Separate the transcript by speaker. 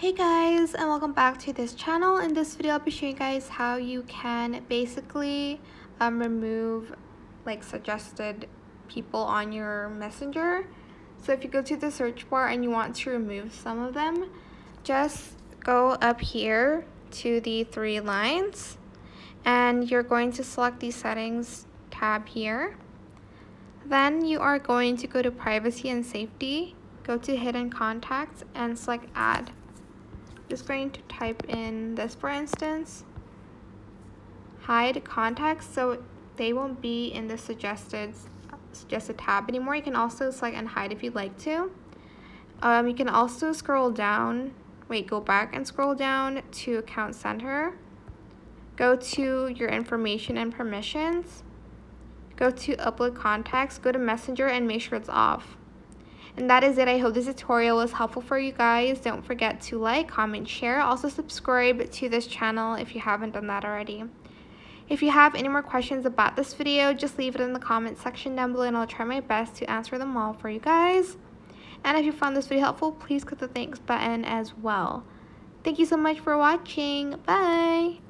Speaker 1: Hey guys, and welcome back to this channel. In this video I'll be showing you guys how you can basically remove like suggested people on your messenger. So if you go to the search bar and you want to remove some of them, just go up here to the three lines and you're going to select the settings tab here. Then you are going to go to privacy and safety, go to hidden contacts and select add. Just going to type in this, for instance, hide contacts, so they won't be in the suggested tab anymore. You can also select and hide if you'd like to. You can also go back and scroll down to account center, go to your information and permissions, go to upload contacts, go to messenger and make sure it's off. And that is it. I hope this tutorial was helpful for you guys. Don't forget to like, comment, share. Also subscribe to this channel if you haven't done that already. If you have any more questions about this video, just leave it in the comment section down below and I'll try my best to answer them all for you guys. And if you found this video helpful, please click the thanks button as well. Thank you so much for watching. Bye!